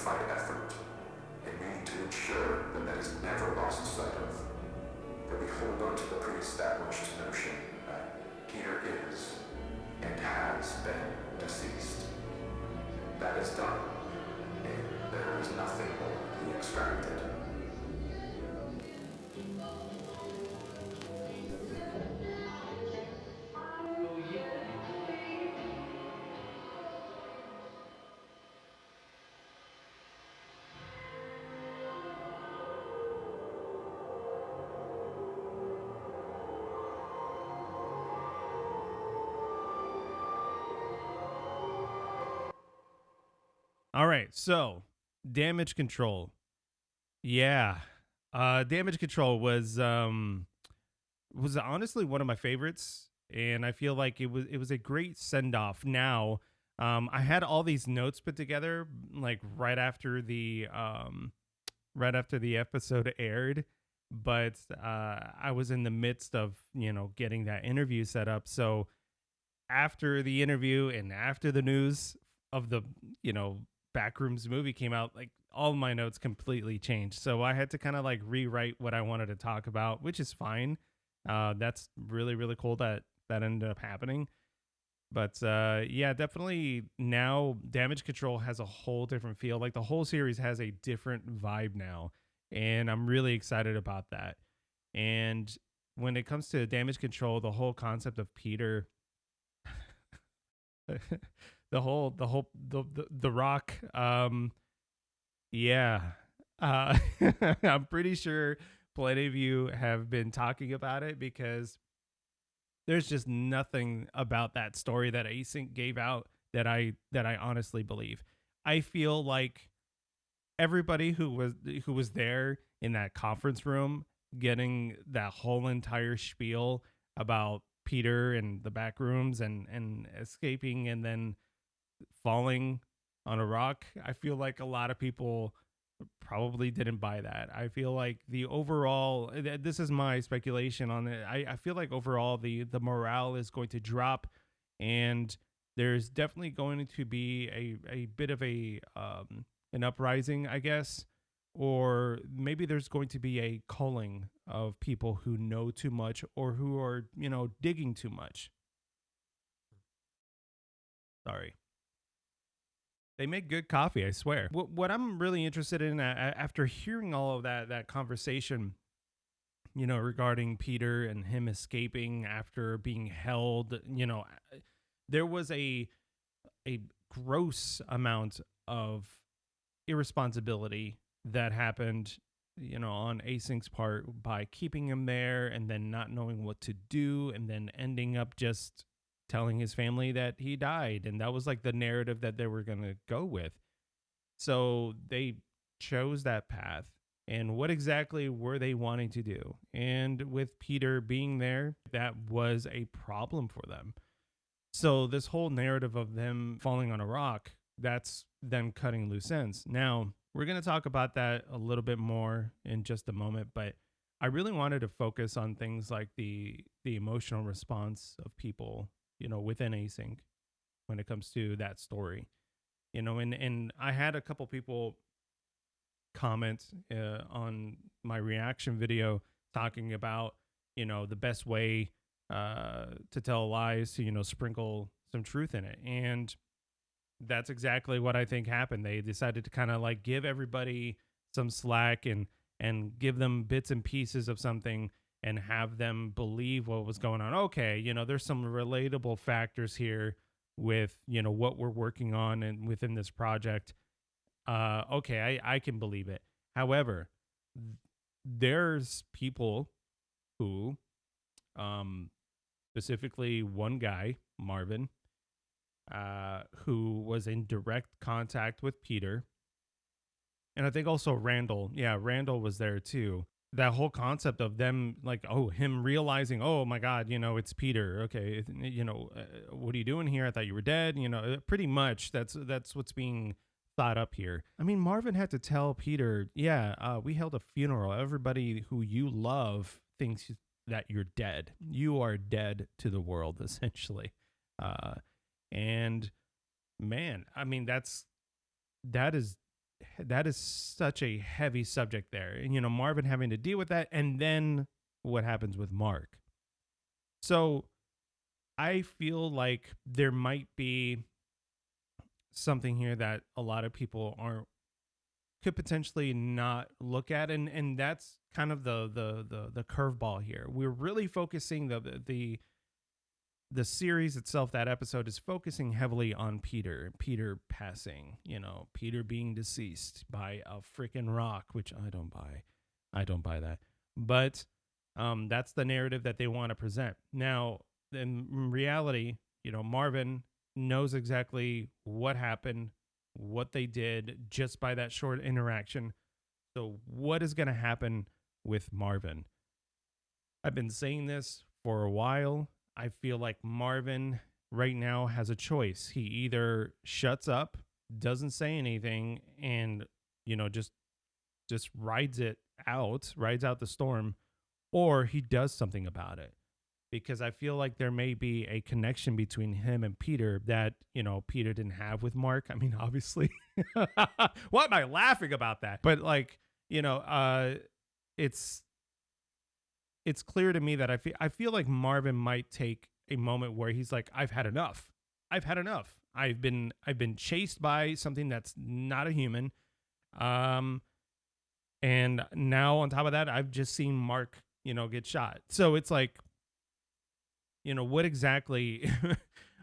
unified effort, and we need to ensure that that is never lost sight of. That we hold on to the pre-established notion that Peter is and has been deceased. That is done, and there is nothing more to be extracted. All right, so damage control. Yeah. Damage control was honestly one of my favorites, and I feel like it was a great send off. Now, I had all these notes put together like right after the episode aired, but I was in the midst of getting that interview set up. So after the interview and after the news of the Backrooms movie came out, like all my notes completely changed. So I had to kind of like rewrite what I wanted to talk about, which is fine. That's really really cool that that ended up happening. But yeah, definitely now damage control has a whole different feel. Like the whole series has a different vibe now, and I'm really excited about that. And when it comes to damage control, the whole concept of Peter, the rock, yeah, uh, I'm pretty sure plenty of you have been talking about it because there's just nothing about that story that Async gave out that I honestly believe. I feel like everybody who was there in that conference room getting that whole entire spiel about Peter and the back rooms and escaping and then falling on a rock. I feel like a lot of people probably didn't buy that. I feel like the overall, this is my speculation on it. I feel like overall the morale is going to drop, and there's definitely going to be a bit of an uprising, I guess, or maybe there's going to be a culling of people who know too much or who are digging too much. Sorry. They make good coffee, I swear. What I'm really interested in after hearing all of that conversation, regarding Peter and him escaping after being held, there was a gross amount of irresponsibility that happened, on Async's part by keeping him there and then not knowing what to do and then ending up just telling his family that he died. And that was like the narrative that they were going to go with. So they chose that path. And what exactly were they wanting to do? And with Peter being there, that was a problem for them. So this whole narrative of them falling on a rock, that's them cutting loose ends. Now, we're going to talk about that a little bit more in just a moment, but I really wanted to focus on things like the emotional response of people, within Async when it comes to that story. And I had a couple people comment on my reaction video talking about, the best way to tell lies to, sprinkle some truth in it. And that's exactly what I think happened. They decided to kind of like give everybody some slack and give them bits and pieces of something and have them believe what was going on. Okay, there's some relatable factors here with, what we're working on and within this project. Okay, I can believe it. However, there's people who, specifically one guy, Marvin, who was in direct contact with Peter. And I think also Randall. Yeah, Randall was there too. That whole concept of them, like, oh, him realizing, oh my God, it's Peter. Okay, what are you doing here? I thought you were dead. Pretty much that's what's being thought up here. I mean, Marvin had to tell Peter, yeah, we held a funeral. Everybody who you love thinks that you're dead. You are dead to the world, essentially. And man, I mean, that is that is such a heavy subject there. And, Marvin having to deal with that. And then what happens with Mark. So I feel like there might be something here that a lot of people could potentially not look at, and that's kind of the curveball here. We're really focusing the series itself. That episode is focusing heavily on Peter passing, Peter being deceased by a freaking rock, which I don't buy that, but that's the narrative that they want to present. Now in reality, Marvin knows exactly what happened, what they did just by that short interaction. So what is going to happen with Marvin? I've been saying this for a while. I feel like Marvin right now has a choice. He either shuts up, doesn't say anything, and just rides out the storm, or he does something about it. Because I feel like there may be a connection between him and Peter that, Peter didn't have with Mark. I mean, obviously. Why am I laughing about that? But it's clear to me that I feel like Marvin might take a moment where he's like, I've had enough. I've been chased by something that's not a human. And now on top of that, I've just seen Mark, get shot. So it's like, what exactly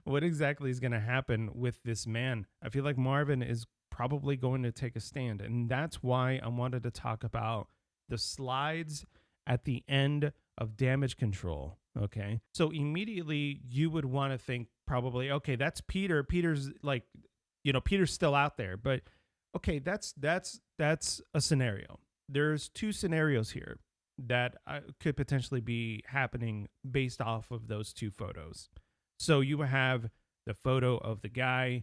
is going to happen with this man? I feel like Marvin is probably going to take a stand. And that's why I wanted to talk about the slides at the end of Damage Control. Okay. So immediately you would want to think probably, okay, that's Peter. Peter's like, Peter's still out there. But okay, that's a scenario. There's two scenarios here that could potentially be happening based off of those two photos. So you have the photo of the guy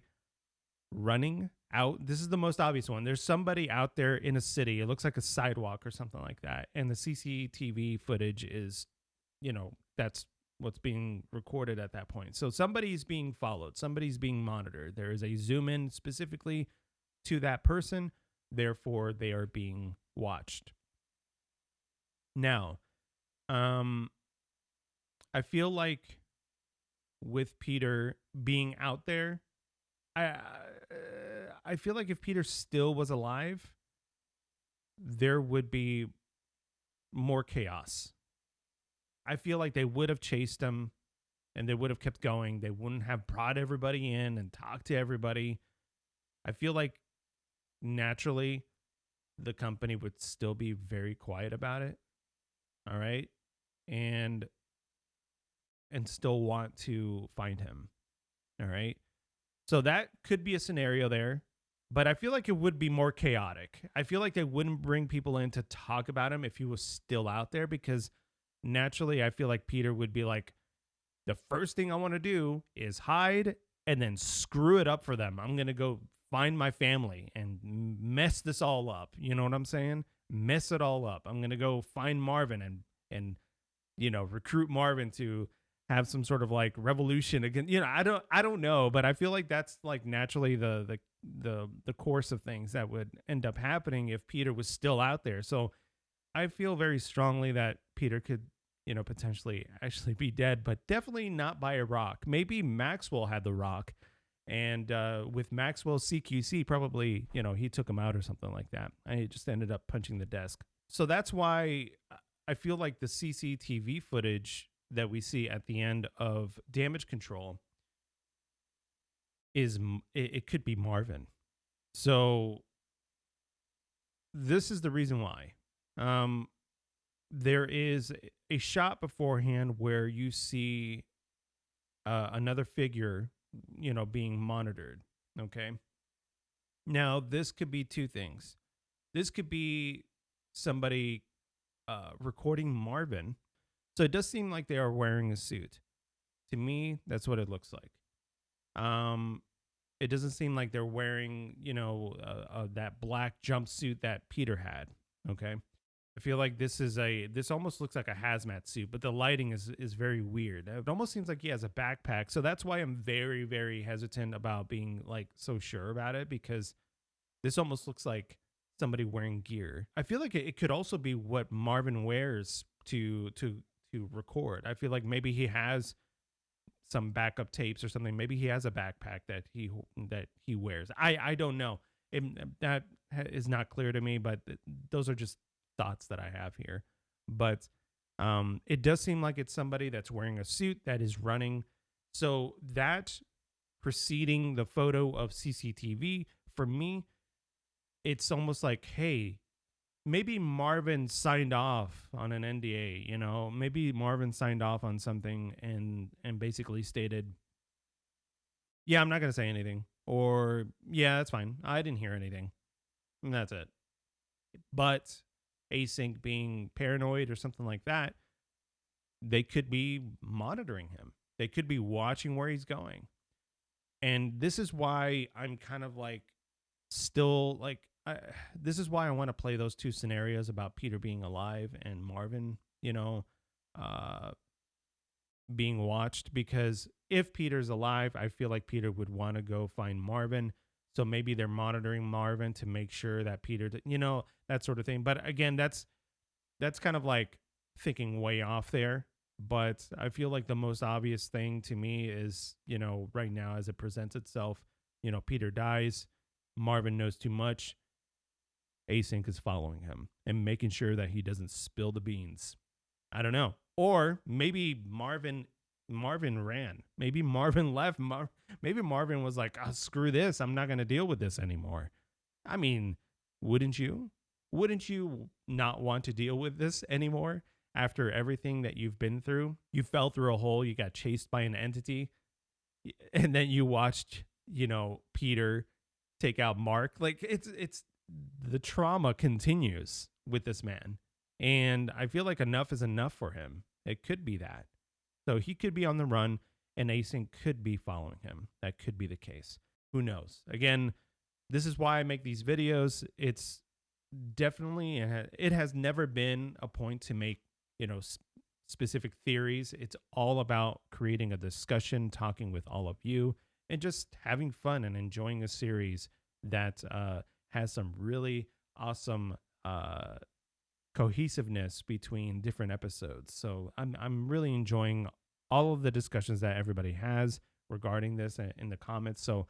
running out. This is the most obvious one. There's somebody out there in a city. It looks like a sidewalk or something like that. And the CCTV footage is, that's what's being recorded at that point. So somebody's being followed. Somebody's being monitored. There is a zoom in specifically to that person. Therefore, they are being watched. Now, I feel like with Peter being out there, I feel like if Peter still was alive, there would be more chaos. I feel like they would have chased him and they would have kept going. They wouldn't have brought everybody in and talked to everybody. I feel like naturally the company would still be very quiet about it. All right. And still want to find him. All right. So that could be a scenario there, but I feel like it would be more chaotic. I feel like they wouldn't bring people in to talk about him if he was still out there, because naturally I feel like Peter would be like, the first thing I want to do is hide and then screw it up for them. I'm going to go find my family and mess this all up. You know what I'm saying? Mess it all up. I'm going to go find Marvin and recruit Marvin to have some sort of like revolution again. I don't know, but I feel like that's like naturally the course of things that would end up happening if Peter was still out there. So I feel very strongly that Peter could, potentially actually be dead, but definitely not by a rock. Maybe Maxwell had the rock, and with Maxwell's CQC, probably, he took him out or something like that. And he just ended up punching the desk. So that's why I feel like the CCTV footage that we see at the end of Damage Control it could be Marvin. So this is the reason why. There is a shot beforehand where you see another figure, being monitored. Okay. Now, this could be two things. This could be somebody recording Marvin. So it does seem like they are wearing a suit. To me, that's what it looks like. It doesn't seem like they're wearing, that black jumpsuit that Peter had. Okay. I feel like this almost looks like a hazmat suit, but the lighting is very weird. It almost seems like he has a backpack. So that's why I'm very, very hesitant about being like so sure about it, because This almost looks like somebody wearing gear. I feel like it could also be what Marvin wears to record. I feel like maybe he has some backup tapes or something. Maybe he has a backpack that he wears. I don't know. That is not clear to me, but those are just thoughts that I have here. But it does seem like it's somebody that's wearing a suit that is running. So that preceding the photo of CCTV, for me, it's almost like, hey, maybe Marvin signed off on an NDA, you know, maybe Marvin signed off on something and basically stated, yeah, I'm not going to say anything, or yeah, that's fine. I didn't hear anything. And that's it. But Async being paranoid or something like that, they could be monitoring him. They could be watching where he's going. And this is why I'm kind of like still like this is why I want to play those two scenarios about Peter being alive and Marvin, you know, uh, being watched. Because if Peter's alive, I feel like Peter would want to go find Marvin. So maybe they're monitoring Marvin to make sure that Peter, you know, that sort of thing. But again, that's kind of like thinking way off there. But I feel like the most obvious thing to me is, you know, right now as it presents itself, you know, Peter dies, Marvin knows too much, Async is following him and making sure that he doesn't spill the beans. I don't know. Or maybe Marvin ran. Maybe Marvin left. Maybe Marvin was like, oh, screw this. I'm not going to deal with this anymore. I mean, wouldn't you? Wouldn't you not want to deal with this anymore after everything that you've been through? You fell through a hole. You got chased by an entity. And then you watched, you know, Peter take out Mark. Like it's the trauma continues with this man. And I feel like enough is enough for him. It could be that. So he could be on the run and Async could be following him. That could be the case. Who knows? Again, this is why I make these videos. It's definitely, it has never been a point to make, you know, specific theories. It's all about creating a discussion, talking with all of you, and just having fun and enjoying a series that has some really awesome cohesiveness between different episodes. So I'm really enjoying all of the discussions that everybody has regarding this in the comments. So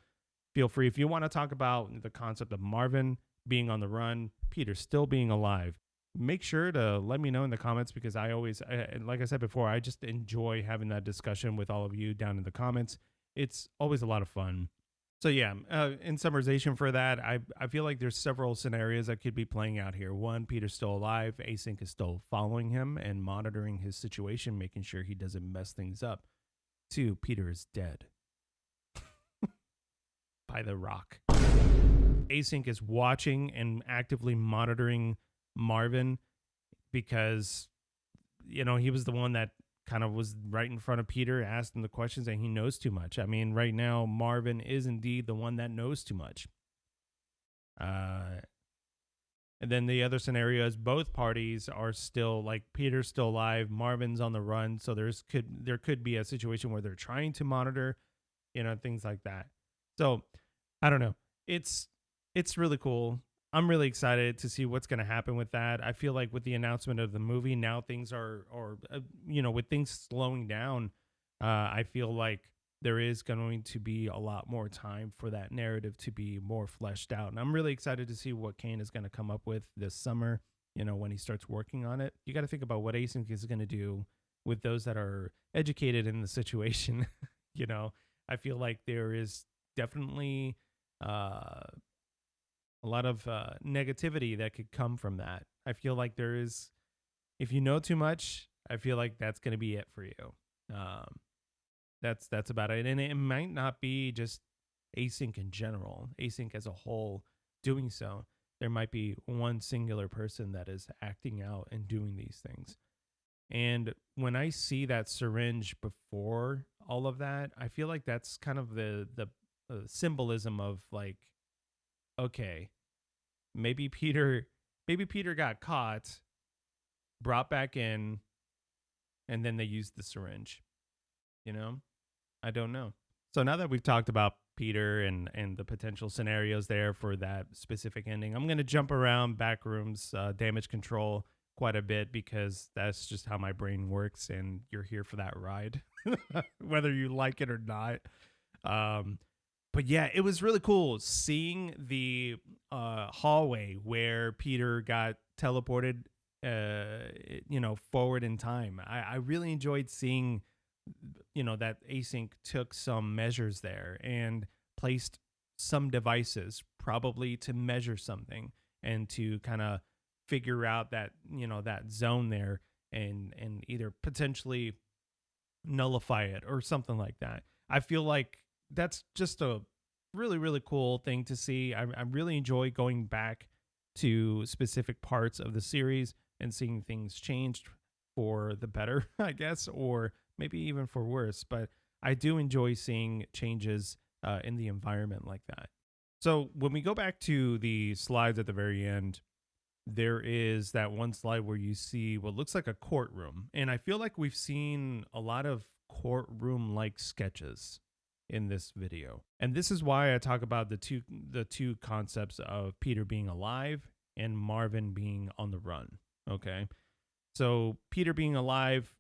feel free, if you want to talk about the concept of Marvin being on the run, Peter still being alive, make sure to let me know in the comments, because I always, like I said before, I just enjoy having that discussion with all of you down in the comments. It's always a lot of fun. So yeah, in summarization for that, I feel like there's several scenarios that could be playing out here. One, Peter's still alive. Async is still following him and monitoring his situation, making sure he doesn't mess things up. Two, Peter is dead by the rock. Async is watching and actively monitoring Marvin because, you know, he was the one that kind of was right in front of Peter, asked him the questions, and he knows too much. I mean, right now, Marvin is indeed the one that knows too much. And then the other scenario is both parties are still, like, Peter's still alive, Marvin's on the run, so there could be a situation where they're trying to monitor, you know, things like that. So I don't know. It's really cool. I'm really excited to see what's going to happen with that. I feel like with the announcement of the movie, now things are, you know, with things slowing down, I feel like there is going to be a lot more time for that narrative to be more fleshed out. And I'm really excited to see what Kane is going to come up with this summer, you know, when he starts working on it. You got to think about what Async is going to do with those that are educated in the situation. You know, I feel like there is definitely a lot of negativity that could come from that. I feel like there is, if you know too much, I feel like that's going to be it for you. That's about it. And it might not be just Async in general, Async as a whole doing so. There might be one singular person that is acting out and doing these things. And when I see that syringe before all of that, I feel like that's kind of the symbolism of like, okay, maybe Peter got caught, brought back in, and then they used the syringe. You know? I don't know. So now that we've talked about Peter and the potential scenarios there for that specific ending. I'm gonna jump around Backrooms, Damage Control quite a bit because that's just how my brain works, and you're here for that ride, whether you like it or not. Um, but yeah, it was really cool seeing the hallway where Peter got teleported, forward in time. I really enjoyed seeing, that Async took some measures there and placed some devices probably to measure something and to kind of figure out that, that zone there and either potentially nullify it or something like that. I feel like that's just a really, really cool thing to see. I really enjoy going back to specific parts of the series and seeing things changed for the better, I guess, or maybe even for worse. But I do enjoy seeing changes in the environment like that. So when we go back to the slides at the very end, there is that one slide where you see what looks like a courtroom. And I feel like we've seen a lot of courtroom like sketches in this video. And this is why I talk about the two concepts of Peter being alive and Marvin being on the run. Okay. So Peter being alive,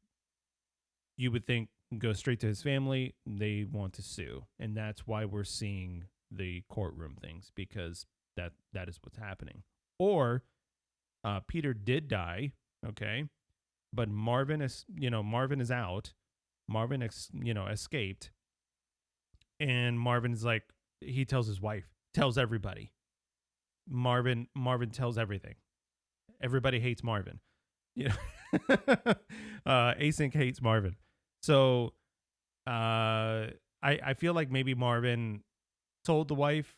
you would think go straight to his family, they want to sue. And that's why we're seeing the courtroom things, because that is what's happening. Or Peter did die, okay, but Marvin is out. Marvin escaped, and Marvin is like, he tells his wife, tells everybody. Marvin tells everything. Everybody hates Marvin. Async hates Marvin. So I feel like maybe Marvin told the wife,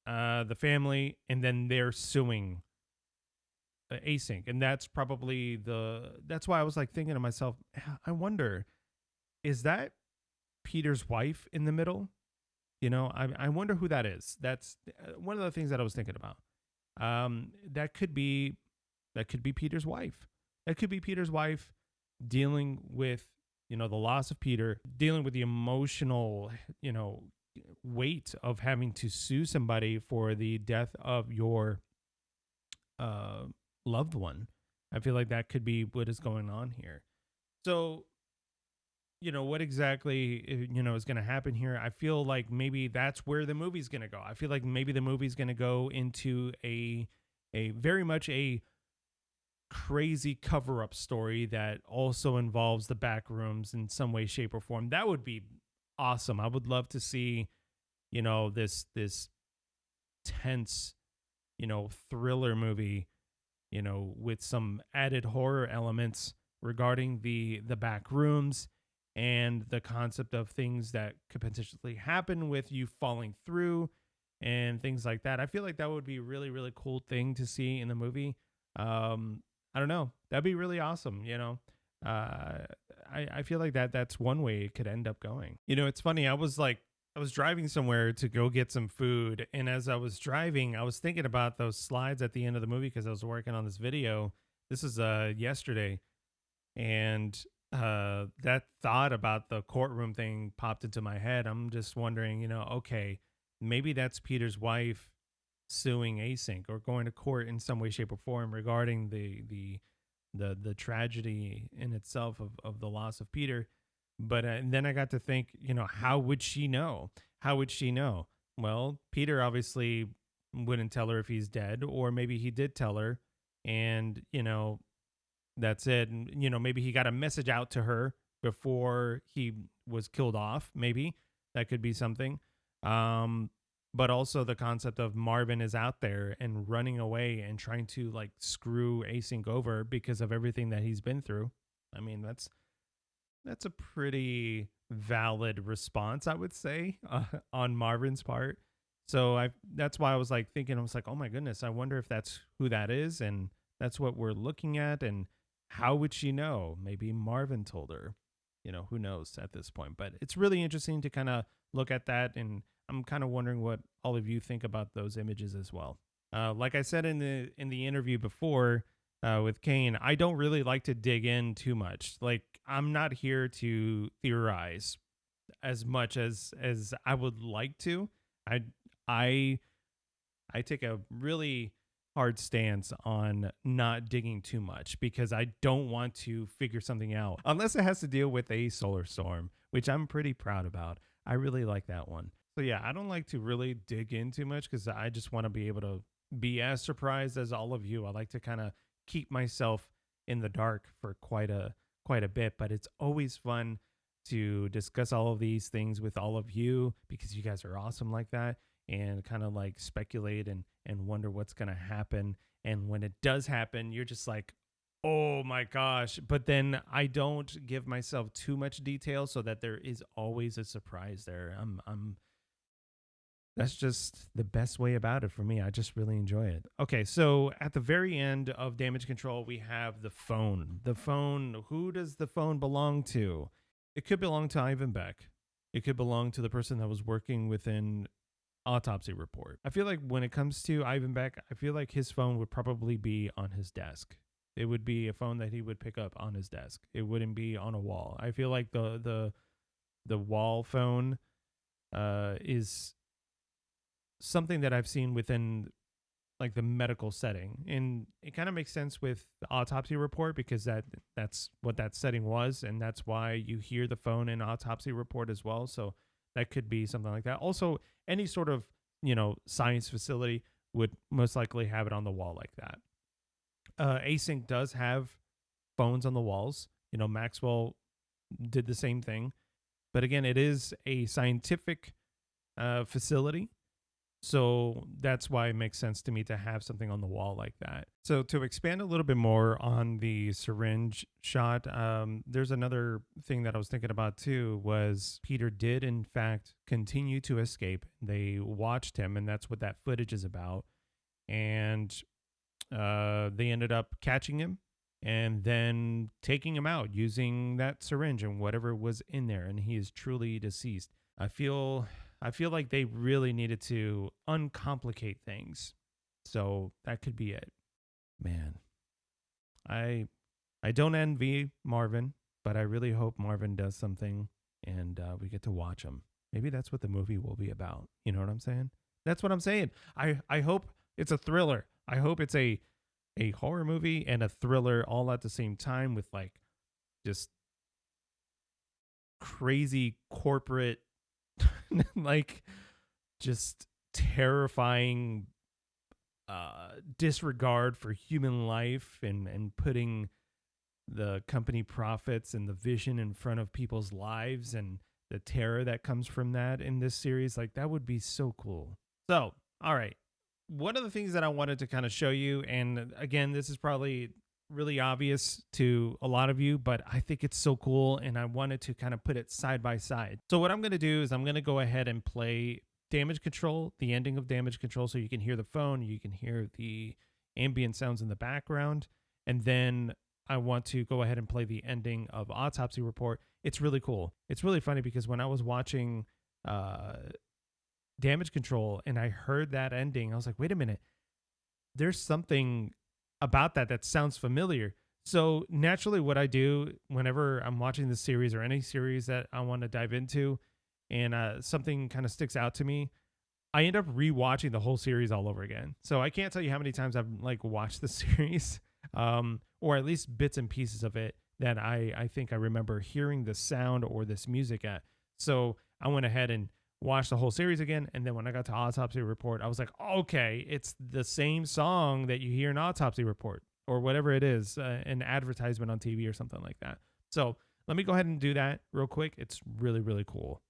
the family, and then they're suing Async, and that's probably that's why I was like thinking to myself, I wonder, is that Peter's wife in the middle? I wonder who that is. That's one of the things that I was thinking about. That could be Peter's wife. That could be Peter's wife dealing with, the loss of Peter, dealing with the emotional, weight of having to sue somebody for the death of your loved one. I feel like that could be what is going on here. So, what exactly, is going to happen here? I feel like maybe that's where the movie's going to go. I feel like maybe the movie's going to go into a very much a crazy cover-up story that also involves the back rooms in some way, shape, or form. That would be awesome. I would love to see, this tense, thriller movie, with some added horror elements regarding the back rooms and the concept of things that could potentially happen with you falling through and things like that. I feel like that would be a really, really cool thing to see in the movie. I don't know. That'd be really awesome. I feel like that's one way it could end up going. It's funny. I was driving somewhere to go get some food, and as I was driving, I was thinking about those slides at the end of the movie because I was working on this video. This is yesterday, and that thought about the courtroom thing popped into my head. I'm just wondering, okay, maybe that's Peter's wife suing Async or going to court in some way, shape, or form regarding the tragedy in itself of the loss of Peter. But then I got to think, how would she know? How would she know? Well, Peter obviously wouldn't tell her if he's dead, or maybe he did tell her, and that's it. And maybe he got a message out to her before he was killed off. Maybe that could be something. But also the concept of Marvin is out there and running away and trying to like screw Async over because of everything that he's been through. I mean, that's a pretty valid response, I would say, on Marvin's part. So that's why I was like thinking, I was like, oh my goodness, I wonder if that's who that is, and that's what we're looking at. And how would she know? Maybe Marvin told her. Who knows at this point? But it's really interesting to kind of look at that, and I'm kind of wondering what all of you think about those images as well. Like I said in the interview before with Kane, I don't really like to dig in too much. Like, I'm not here to theorize as much as I would like to. I I I take a really hard stance on not digging too much because I don't want to figure something out unless it has to deal with a solar storm, which I'm pretty proud about. I really like that one. So yeah, I don't like to really dig in too much because I just want to be able to be as surprised as all of you. I like to kind of keep myself in the dark for quite a bit, but it's always fun to discuss all of these things with all of you because you guys are awesome like that, and kind of like speculate and wonder what's going to happen. And when it does happen, you're just like, oh my gosh. But then I don't give myself too much detail so that there is always a surprise there. I'm That's just the best way about it for me. I just really enjoy it. Okay, so at the very end of Damage Control, we have the phone. The phone, who does the phone belong to? It could belong to Ivan Beck. It could belong to the person that was working within Autopsy Report. I feel like when it comes to Ivan Beck, I feel like his phone would probably be on his desk. It would be a phone that he would pick up on his desk. It wouldn't be on a wall. I feel like the wall phone is something that I've seen within like the medical setting, and it kind of makes sense with the Autopsy Report because that's what that setting was, and that's why you hear the phone in Autopsy Report as well. So that could be something like that. Also, any sort of science facility would most likely have it on the wall like that. Async does have phones on the walls. Maxwell did the same thing, but again, it is a scientific facility. So that's why it makes sense to me to have something on the wall like that. So to expand a little bit more on the syringe shot, there's another thing that I was thinking about too, was Peter did in fact continue to escape. They watched him, and that's what that footage is about. And they ended up catching him and then taking him out using that syringe and whatever was in there. And he is truly deceased. I feel like they really needed to uncomplicate things. So that could be it. Man, I don't envy Marvin, but I really hope Marvin does something and we get to watch him. Maybe that's what the movie will be about. You know what I'm saying? That's what I'm saying. I hope it's a thriller. I hope it's a horror movie and a thriller all at the same time with like just crazy corporate like just terrifying disregard for human life and putting the company profits and the vision in front of people's lives and the terror that comes from that in this series. Like, that would be so cool. So, all right. One of the things that I wanted to kind of show you, and again, this is probably really obvious to a lot of you, but I think it's so cool, and I wanted to kind of put it side by side. So what I'm going to do is I'm going to go ahead and play Damage Control, the ending of Damage Control, so you can hear the phone, you can hear the ambient sounds in the background, and then I want to go ahead and play the ending of Autopsy Report. It's really cool. It's really funny because when I was watching Damage Control and I heard that ending, I was like, wait a minute, there's something about that sounds familiar. So naturally what I do whenever I'm watching this series or any series that I want to dive into and something kind of sticks out to me, I end up rewatching the whole series all over again. So I can't tell you how many times I've like watched the series or at least bits and pieces of it that I think I remember hearing the sound or this music at. So I went ahead and watched the whole series again, and then when I got to Autopsy Report, I was like, okay, it's the same song that you hear in Autopsy Report or whatever it is, an advertisement on TV or something like that. So let me go ahead and do that real quick. It's really, really cool.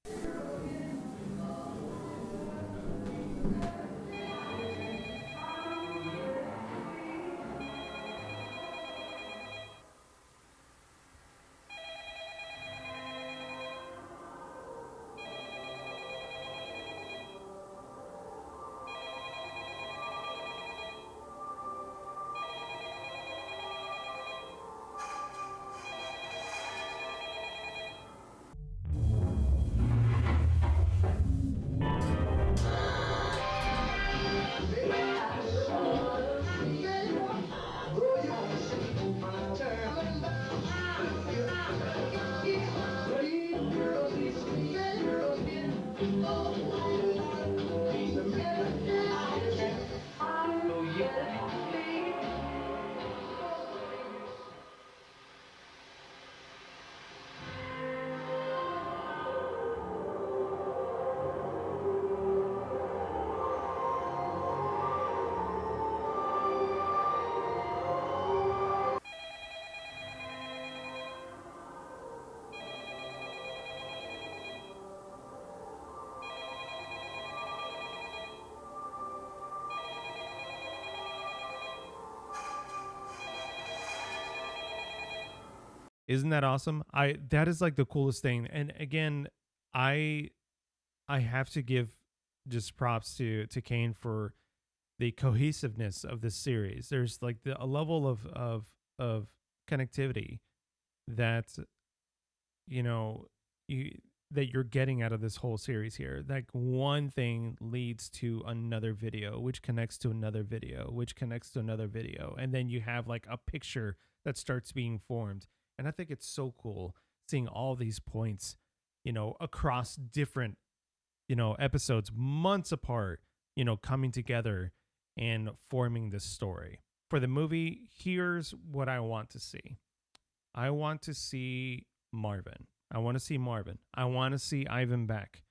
Isn't that awesome? That is like the coolest thing. And again, I I have to give just props to Kane for the cohesiveness of this series. There's like a level of connectivity that you know you that you're getting out of this whole series here. Like one thing leads to another video, which connects to another video, which connects to another video, and then you have like a picture that starts being formed. And I think it's so cool seeing all these points, across different, episodes months apart, coming together and forming this story. For the movie, here's what I want to see. I want to see Marvin. I want to see Marvin. I want to see Ivan Beck.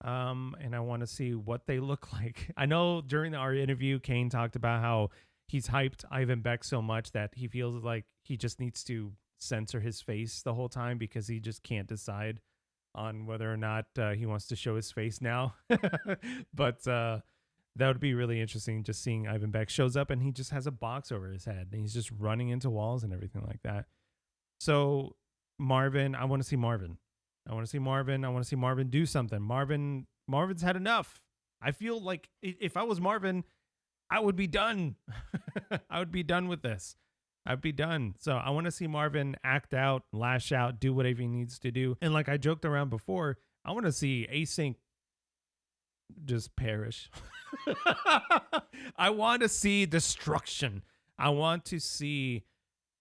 And I want to see what they look like. I know during our interview, Kane talked about how he's hyped Ivan Beck so much that he feels like he just needs to censor his face the whole time because he just can't decide on whether or not he wants to show his face now. But that would be really interesting, just seeing Ivan Beck shows up and he just has a box over his head and he's just running into walls and everything like that. So Marvin, I want to see Marvin. I want to see Marvin. I want to see Marvin do something. Marvin's had enough. I feel like if I was Marvin, I would be done. I would be done with this. I'd be done. So I want to see Marvin act out, lash out, do whatever he needs to do. And like I joked around before, I want to see Async just perish. I want to see destruction. I want to see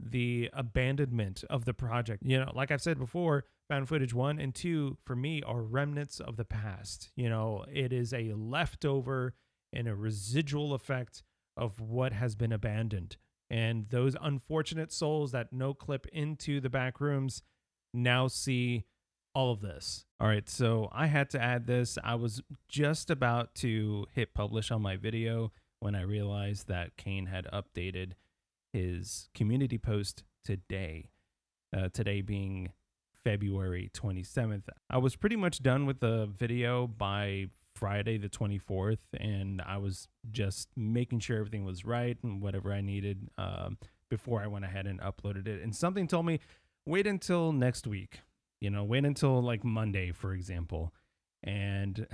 the abandonment of the project. Like I've said before, found footage 1 and 2 for me are remnants of the past. It is a leftover and a residual effect of what has been abandoned. And those unfortunate souls that no clip into the back rooms now see all of this. All right, so I had to add this. I was just about to hit publish on my video when I realized that Kane had updated his community post today. Today being February 27th. I was pretty much done with the video by Friday the 24th, and I was just making sure everything was right and whatever I needed before I went ahead and uploaded it. And something told me, wait until next week, wait until like Monday, for example. And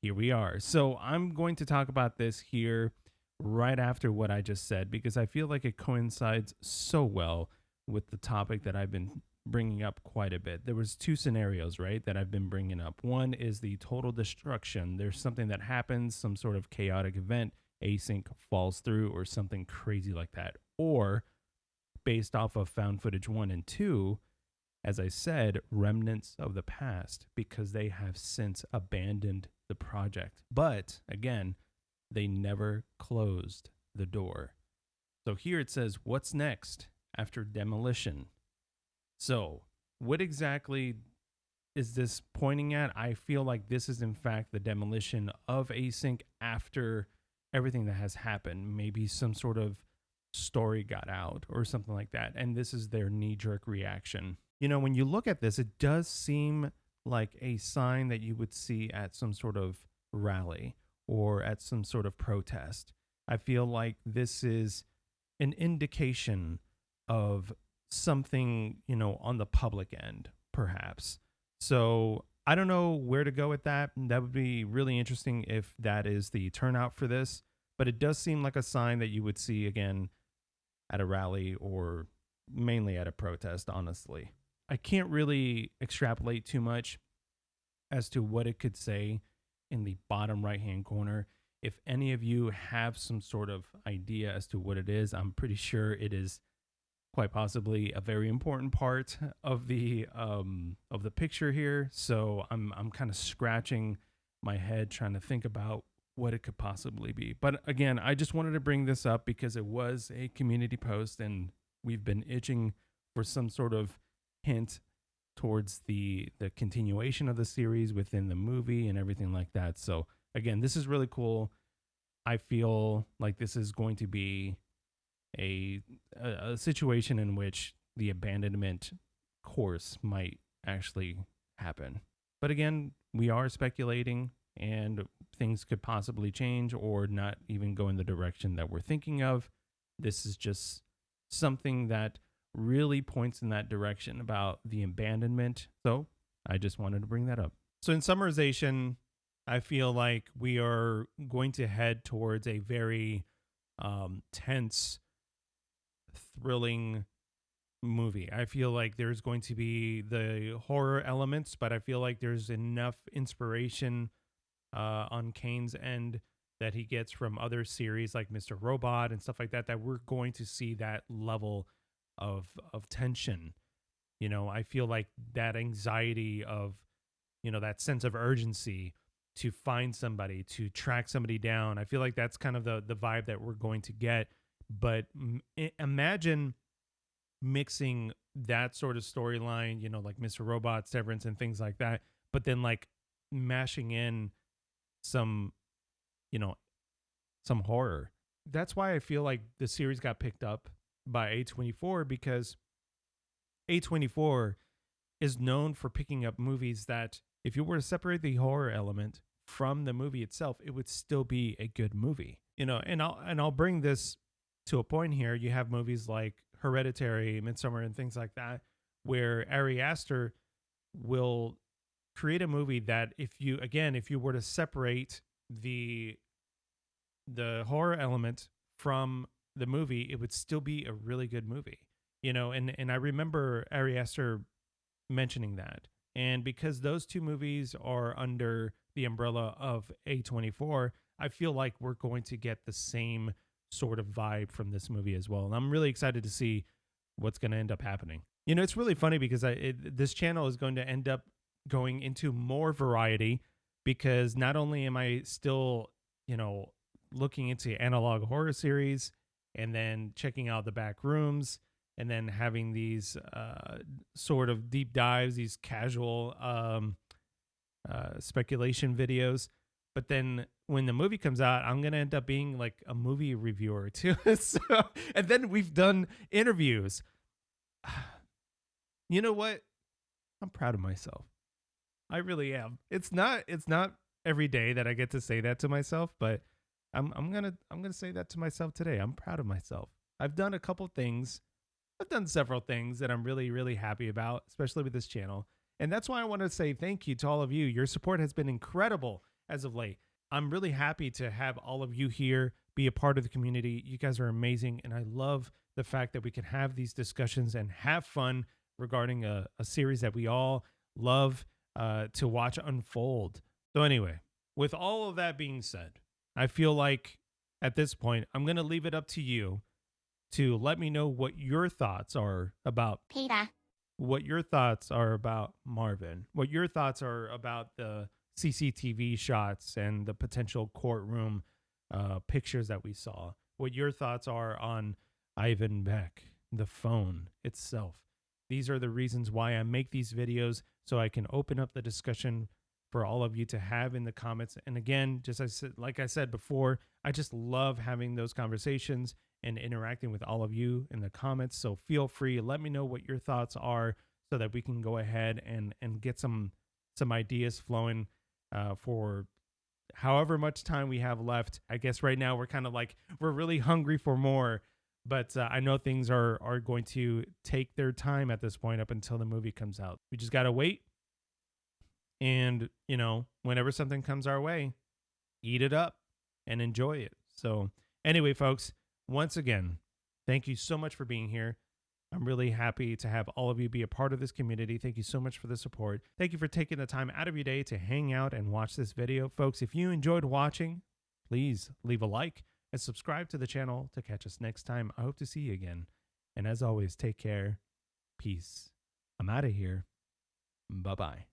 here we are. So I'm going to talk about this here right after what I just said, because I feel like it coincides so well with the topic that I've been bringing up quite a bit. There was 2 scenarios, right, that I've been bringing up. One is the total destruction. There's something that happens, some sort of chaotic event, async falls through or something crazy like that. Or based off of found footage 1 and 2, as I said, remnants of the past, because they have since abandoned the project. But again, they never closed the door. So here it says, what's next after demolition? So what exactly is this pointing at? I feel like this is in fact the demolition of Async after everything that has happened. Maybe some sort of story got out or something like that. And this is their knee-jerk reaction. When you look at this, it does seem like a sign that you would see at some sort of rally or at some sort of protest. I feel like this is an indication of something, on the public end, perhaps. So I don't know where to go with that. That would be really interesting if that is the turnout for this. But it does seem like a sign that you would see again at a rally or mainly at a protest, honestly. I can't really extrapolate too much as to what it could say in the bottom right-hand corner. If any of you have some sort of idea as to what it is, I'm pretty sure it is quite possibly a very important part of the picture here. So I'm kind of scratching my head trying to think about what it could possibly be. But again, I just wanted to bring this up because it was a community post and we've been itching for some sort of hint towards the continuation of the series within the movie and everything like that. So again, this is really cool. I feel like this is going to be a situation in which the abandonment course might actually happen. But again, we are speculating and things could possibly change or not even go in the direction that we're thinking of. This is just something that really points in that direction about the abandonment. So I just wanted to bring that up. So in summarization, I feel like we are going to head towards a very tense, thrilling movie. I feel like there's going to be the horror elements, but I feel like there's enough inspiration on Kane's end that he gets from other series like Mr. Robot and stuff like that, that we're going to see that level of tension. You know, I feel like that anxiety of, you know, that sense of urgency to find somebody, to track somebody down. I feel like that's kind of the vibe that we're going to get. But imagine mixing that sort of storyline, you know, like Mr. Robot, Severance, and things like that, but then like mashing in some, you know, some horror. That's why I feel like the series got picked up by A24, because A24 is known for picking up movies that, if you were to separate the horror element from the movie itself, it would still be a good movie. You know, and I'll bring this to a point here. You have movies like Hereditary, Midsommar, and things like that, where Ari Aster will create a movie that, if you were to separate the horror element from the movie, it would still be a really good movie. You know, and I remember Ari Aster mentioning that. And because those two movies are under the umbrella of A24, I feel like we're going to get the same sort of vibe from this movie as well. And I'm really excited to see what's going to end up happening. You know, it's really funny because this channel is going to end up going into more variety, because not only am I still, you know, looking into analog horror series and then checking out the back rooms, and then having these sort of deep dives, these casual speculation videos. But then when the movie comes out, I'm going to end up being like a movie reviewer too. So, and then we've done interviews. You know what? I'm proud of myself. I really am. It's not every day that I get to say that to myself, but I'm going to say that to myself today. I'm proud of myself. I've done a couple things. I've done several things that I'm really, really happy about, especially with this channel. And that's why I want to say thank you to all of you. Your support has been incredible as of late. I'm really happy to have all of you here, be a part of the community. You guys are amazing. And I love the fact that we can have these discussions and have fun regarding a series that we all love to watch unfold. So anyway, with all of that being said, I feel like at this point, I'm going to leave it up to you to let me know what your thoughts are about Peter, what your thoughts are about Marvin, what your thoughts are about the CCTV shots and the potential courtroom pictures that we saw, what your thoughts are on Ivan Beck, the phone itself. These are the reasons why I make these videos, so I can open up the discussion for all of you to have in the comments. And again, like I said before, I just love having those conversations and interacting with all of you in the comments. So feel free, let me know what your thoughts are, so that we can go ahead and get some ideas flowing for however much time we have left. I guess right now we're kind of like, we're really hungry for more, but I know things are going to take their time at this point up until the movie comes out. We just got to wait. And, you know, whenever something comes our way, eat it up and enjoy it. So anyway, folks, once again, thank you so much for being here. I'm really happy to have all of you be a part of this community. Thank you so much for the support. Thank you for taking the time out of your day to hang out and watch this video. Folks, if you enjoyed watching, please leave a like and subscribe to the channel to catch us next time. I hope to see you again. And as always, take care. Peace. I'm out of here. Bye-bye.